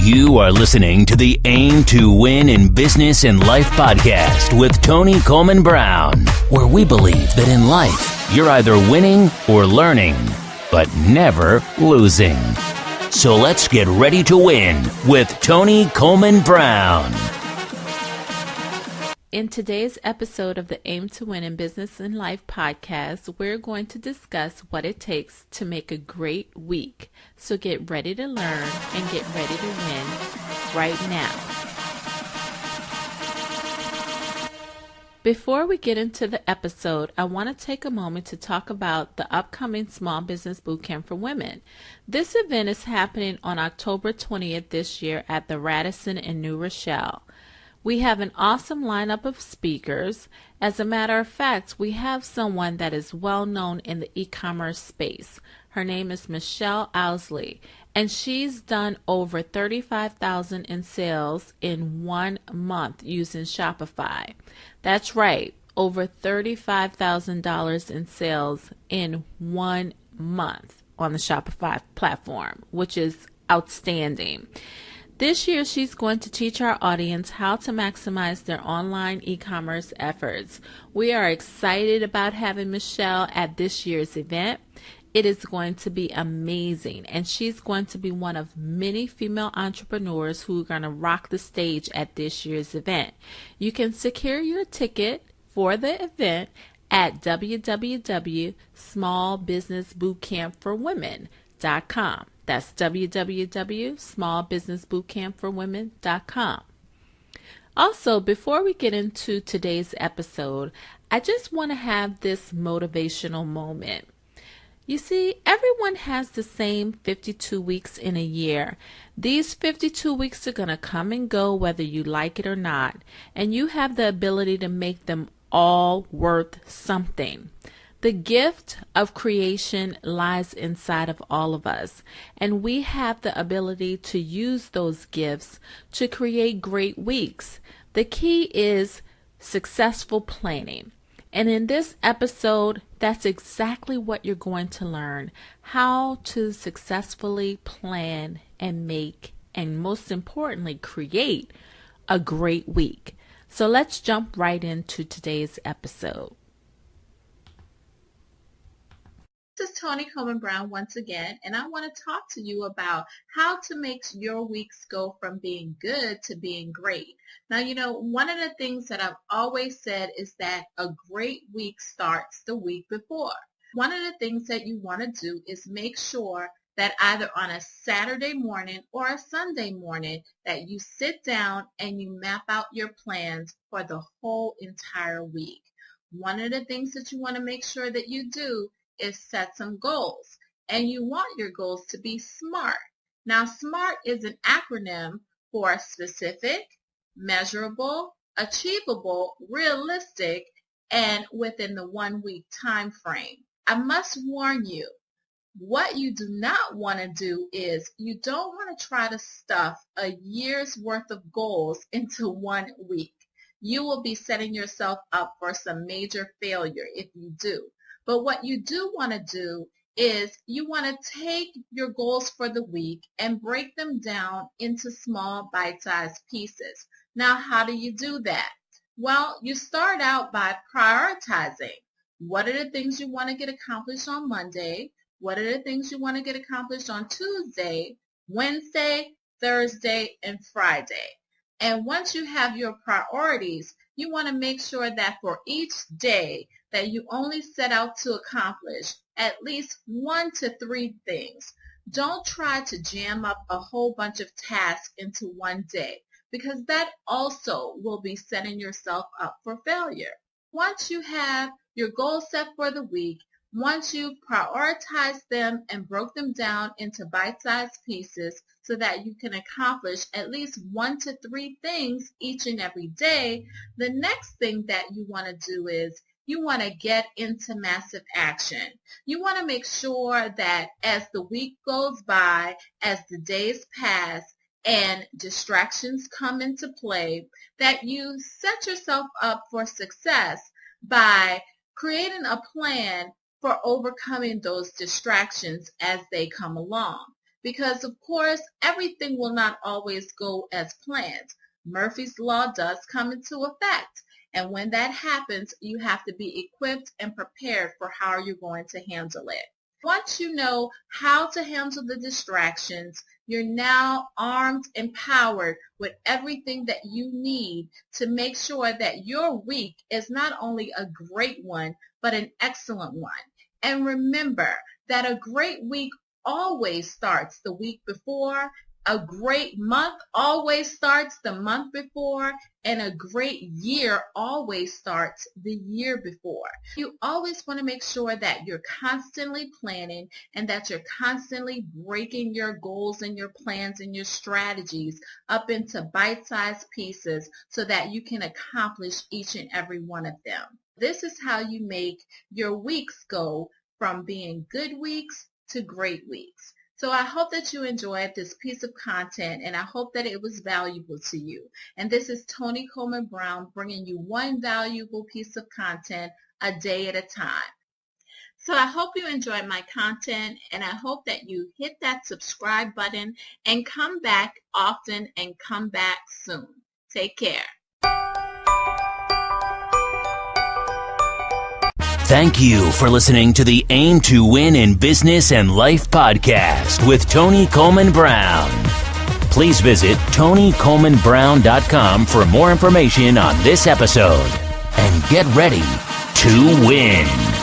You are listening to the Aim to Win in Business and Life podcast with Toni Coleman-Brown, where we believe that in life, you're either winning or learning, but never losing. So let's get ready to win with Toni Coleman-Brown. In today's episode of the Aim to Win in Business and Life podcast, we're going to discuss what it takes to make a great week. So get ready to learn and get ready to win right now. Before we get into the episode, I want to take a moment to talk about the upcoming Small Business Bootcamp for Women. This event is happening on October 20th this year at the Radisson in New Rochelle. We have an awesome lineup of speakers. As a matter of fact, we have someone that is well known in the e-commerce space. Her name is Michelle Owsley, and she's done over $35,000 in sales in 1 month using Shopify. That's right, over $35,000 in sales in 1 month on the Shopify platform, which is outstanding. This year, she's going to teach our audience how to maximize their online e-commerce efforts. We are excited about having Michelle at this year's event. It is going to be amazing, and she's going to be one of many female entrepreneurs who are going to rock the stage at this year's event. You can secure your ticket for the event at www.smallbusinessbootcampforwomen.com. That's www.smallbusinessbootcampforwomen.com. Also, before we get into today's episode, I just want to have this motivational moment. You see, everyone has the same 52 weeks in a year. These 52 weeks are going to come and go whether you like it or not, and you have the ability to make them all worth something. The gift of creation lies inside of all of us, and we have the ability to use those gifts to create great weeks. The key is successful planning. And in this episode, that's exactly what you're going to learn, how to successfully plan and make, and most importantly, create a great week. So let's jump right into today's episode. This is Toni Coleman-Brown once again, and I want to talk to you about how to make your weeks go from being good to being great. Now, one of the things that I've always said is that a great week starts the week before. One of the things that you want to do is make sure that either on a Saturday morning or a Sunday morning that you sit down and you map out your plans for the whole entire week. One of the things that you want to make sure that you do is set some goals, and you want your goals to be SMART. Now, SMART is an acronym for specific, measurable, achievable, realistic, and within the 1 week time frame. I must warn you, what you do not want to do is you don't want to try to stuff a year's worth of goals into 1 week. You will be setting yourself up for some major failure if you do. But what you do want to do is you want to take your goals for the week and break them down into small bite-sized pieces. Now, how do you do that? Well, you start out by prioritizing. What are the things you want to get accomplished on Monday? What are the things you want to get accomplished on Tuesday, Wednesday, Thursday, and Friday? And once you have your priorities, you want to make sure that for each day that you only set out to accomplish at least 1 to 3 things. Don't try to jam up a whole bunch of tasks into one day, because that also will be setting yourself up for failure. Once you have your goals set for the week, once you prioritize them and broke them down into bite-sized pieces so that you can accomplish at least 1 to 3 things each and every day, the next thing that you want to do is you want to get into massive action. You want to make sure that as the week goes by, as the days pass, and distractions come into play, that you set yourself up for success by creating a plan for overcoming those distractions as they come along. because, of course, everything will not always go as planned. Murphy's Law does come into effect. And when that happens, you have to be equipped and prepared for how you're going to handle it. Once you know how to handle the distractions, you're now armed, empowered with everything that you need to make sure that your week is not only a great one, but an excellent one. And remember that a great week always starts the week before, a great month always starts the month before, and a great year always starts the year before. You always want to make sure that you're constantly planning and that you're constantly breaking your goals and your plans and your strategies up into bite-sized pieces so that you can accomplish each and every one of them. This is how you make your weeks go from being good weeks to great weeks. So I hope that you enjoyed this piece of content, and I hope that it was valuable to you. And this is Toni Coleman-Brown bringing you one valuable piece of content a day at a time. So I hope you enjoyed my content, and I hope that you hit that subscribe button and come back often and come back soon. Take care. Thank you for listening to the Aim to Win in Business and Life podcast with Toni Coleman-Brown. Please visit ToniColemanBrown.com for more information on this episode and get ready to win.